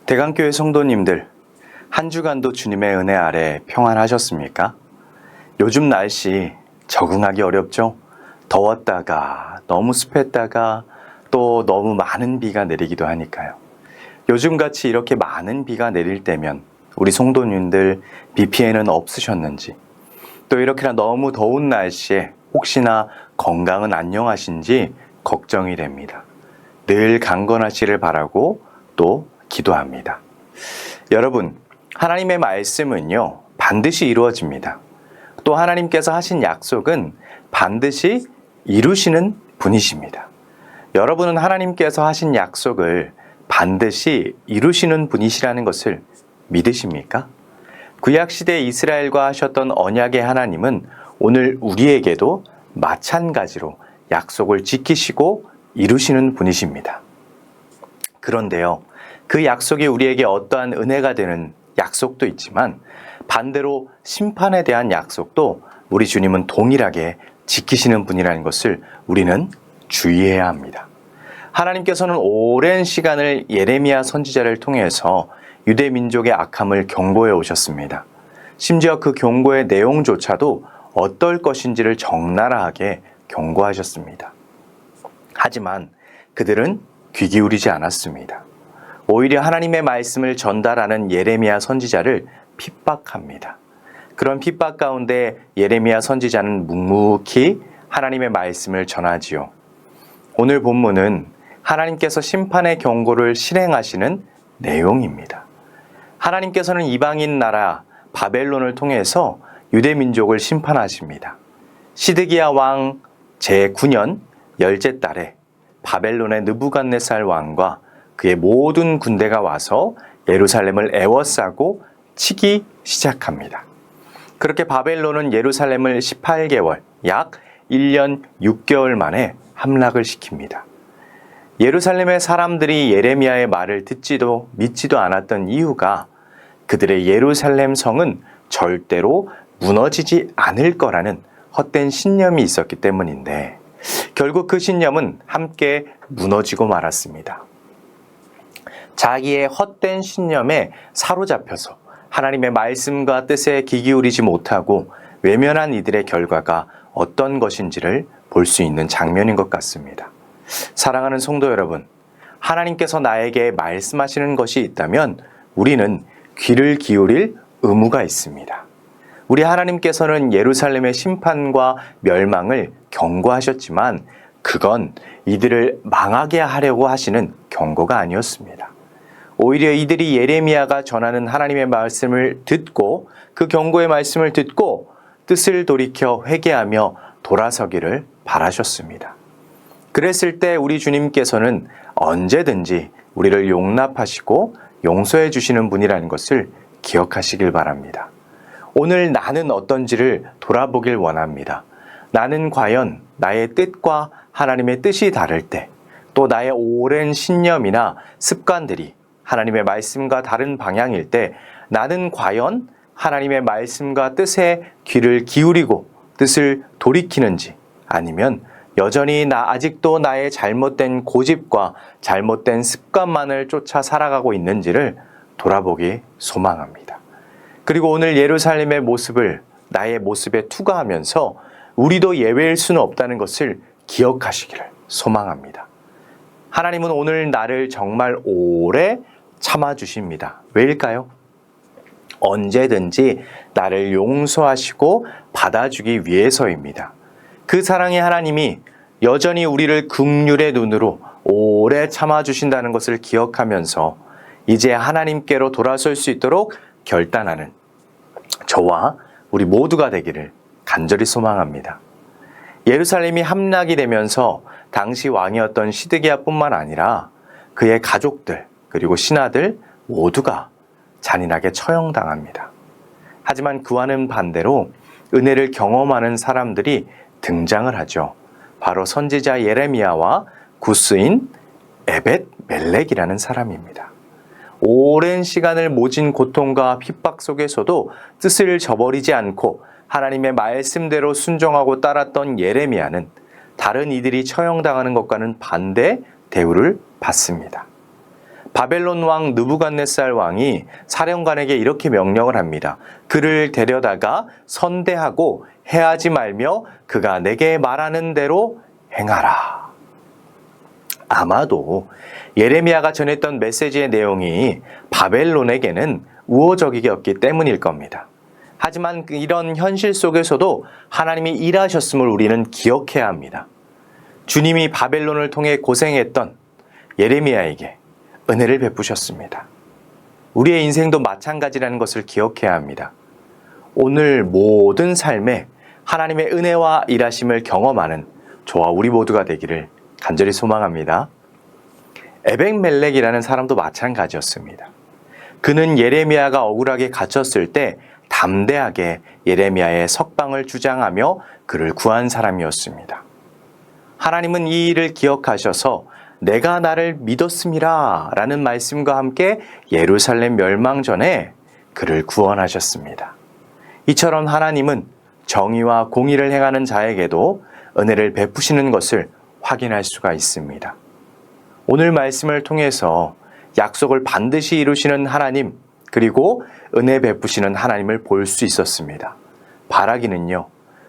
대강교회 성도님들, 한 주간도 주님의 은혜 아래 평안하셨습니까? 요즘 날씨 적응하기 어렵죠? 더웠다가 너무 습했다가 또 너무 많은 비가 내리기도 하니까요. 요즘같이 이렇게 많은 비가 내릴 때면 우리 성도님들 비 피해는 없으셨는지, 또 이렇게나 너무 더운 날씨에 혹시나 건강은 안녕하신지 걱정이 됩니다. 늘 강건하시를 바라고 또 기도합니다. 여러분, 하나님의 말씀은요, 반드시 이루어집니다. 또 하나님께서 하신 약속은 반드시 이루시는 분이십니다. 여러분은 하나님께서 하신 약속을 반드시 이루시는 분이시라는 것을 믿으십니까? 구약시대 이스라엘과 하셨던 언약의 하나님은 오늘 우리에게도 마찬가지로 약속을 지키시고 이루시는 분이십니다. 그런데요, 그 약속이 우리에게 어떠한 은혜가 되는 약속도 있지만 반대로 심판에 대한 약속도 우리 주님은 동일하게 지키시는 분이라는 것을 우리는 주의해야 합니다. 하나님께서는 오랜 시간을 예레미야 선지자를 통해서 유대 민족의 악함을 경고해 오셨습니다. 심지어 그 경고의 내용조차도 어떨 것인지를 적나라하게 경고하셨습니다. 하지만 그들은 귀 기울이지 않았습니다. 오히려 하나님의 말씀을 전달하는 예레미야 선지자를 핍박합니다. 그런 핍박 가운데 예레미야 선지자는 묵묵히 하나님의 말씀을 전하지요. 오늘 본문은 하나님께서 심판의 경고를 실행하시는 내용입니다. 하나님께서는 이방인 나라 바벨론을 통해서 유대 민족을 심판하십니다. 시드기야 왕 제9년 열째 달에 바벨론의 느부갓네살 왕과 그의 모든 군대가 와서 예루살렘을 에워싸고 치기 시작합니다. 그렇게 바벨론은 예루살렘을 18개월, 약 1년 6개월 만에 함락을 시킵니다. 예루살렘의 사람들이 예레미야의 말을 듣지도 믿지도 않았던 이유가 그들의 예루살렘 성은 절대로 무너지지 않을 거라는 헛된 신념이 있었기 때문인데 결국 그 신념은 함께 무너지고 말았습니다. 자기의 헛된 신념에 사로잡혀서 하나님의 말씀과 뜻에 귀 기울이지 못하고 외면한 이들의 결과가 어떤 것인지를 볼 수 있는 장면인 것 같습니다. 사랑하는 성도 여러분, 하나님께서 나에게 말씀하시는 것이 있다면 우리는 귀를 기울일 의무가 있습니다. 우리 하나님께서는 예루살렘의 심판과 멸망을 경고하셨지만 그건 이들을 망하게 하려고 하시는 경고가 아니었습니다. 오히려 이들이 예레미야가 전하는 하나님의 말씀을 듣고 그 경고의 말씀을 듣고 뜻을 돌이켜 회개하며 돌아서기를 바라셨습니다. 그랬을 때 우리 주님께서는 언제든지 우리를 용납하시고 용서해 주시는 분이라는 것을 기억하시길 바랍니다. 오늘 나는 어떤지를 돌아보길 원합니다. 나는 과연 나의 뜻과 하나님의 뜻이 다를 때, 또 나의 오랜 신념이나 습관들이 하나님의 말씀과 다른 방향일 때 나는 과연 하나님의 말씀과 뜻에 귀를 기울이고 뜻을 돌이키는지 아니면 여전히 아직도 나의 잘못된 고집과 잘못된 습관만을 쫓아 살아가고 있는지를 돌아보기 소망합니다. 그리고 오늘 예루살렘의 모습을 나의 모습에 투과하면서 우리도 예외일 수는 없다는 것을 기억하시기를 소망합니다. 하나님은 오늘 나를 정말 오래 참아주십니다. 왜일까요? 언제든지 나를 용서하시고 받아주기 위해서입니다. 그 사랑의 하나님이 여전히 우리를 긍휼의 눈으로 오래 참아주신다는 것을 기억하면서 이제 하나님께로 돌아설 수 있도록 결단하는 저와 우리 모두가 되기를 간절히 소망합니다. 예루살렘이 함락이 되면서 당시 왕이었던 시드기야뿐만 아니라 그의 가족들 그리고 신하들 모두가 잔인하게 처형당합니다. 하지만 그와는 반대로 은혜를 경험하는 사람들이 등장을 하죠. 바로 선지자 예레미야와 구스인 에벳 멜렉이라는 사람입니다. 오랜 시간을 모진 고통과 핍박 속에서도 뜻을 저버리지 않고 하나님의 말씀대로 순종하고 따랐던 예레미야는 다른 이들이 처형당하는 것과는 반대 대우를 받습니다. 바벨론 왕 느부갓네살 왕이 사령관에게 이렇게 명령을 합니다. 그를 데려다가 선대하고 해하지 말며 그가 내게 말하는 대로 행하라. 아마도 예레미야가 전했던 메시지의 내용이 바벨론에게는 우호적이었기 때문일 겁니다. 하지만 이런 현실 속에서도 하나님이 일하셨음을 우리는 기억해야 합니다. 주님이 바벨론을 통해 고생했던 예레미야에게 은혜를 베푸셨습니다. 우리의 인생도 마찬가지라는 것을 기억해야 합니다. 오늘 모든 삶에 하나님의 은혜와 일하심을 경험하는 저와 우리 모두가 되기를 간절히 소망합니다. 에벡멜렉이라는 사람도 마찬가지였습니다. 그는 예레미야가 억울하게 갇혔을 때 담대하게 예레미야의 석방을 주장하며 그를 구한 사람이었습니다. 하나님은 이 일을 기억하셔서 내가 나를 믿었음이라 라는 말씀과 함께 예루살렘 멸망 전에 그를 구원하셨습니다. 이처럼 하나님은 정의와 공의를 행하는 자에게도 은혜를 베푸시는 것을 확인할 수가 있습니다. 오늘 말씀을 통해서 약속을 반드시 이루시는 하나님, 그리고 은혜 베푸시는 하나님을 볼 수 있었습니다. 바라기는요,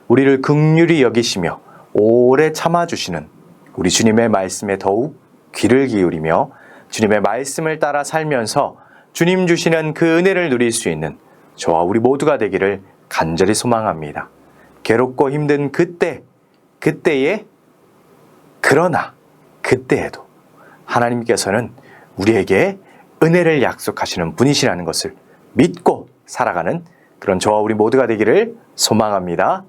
우리를 긍휼히 여기시며 오래 참아주시는 우리 주님의 말씀에 더욱 귀를 기울이며 주님의 말씀을 따라 살면서 주님 주시는 그 은혜를 누릴 수 있는 저와 우리 모두가 되기를 간절히 소망합니다. 괴롭고 힘든 그때에 그러나 그때에도 하나님께서는 우리에게 은혜를 약속하시는 분이시라는 것을 믿고 살아가는 그런 저와 우리 모두가 되기를 소망합니다.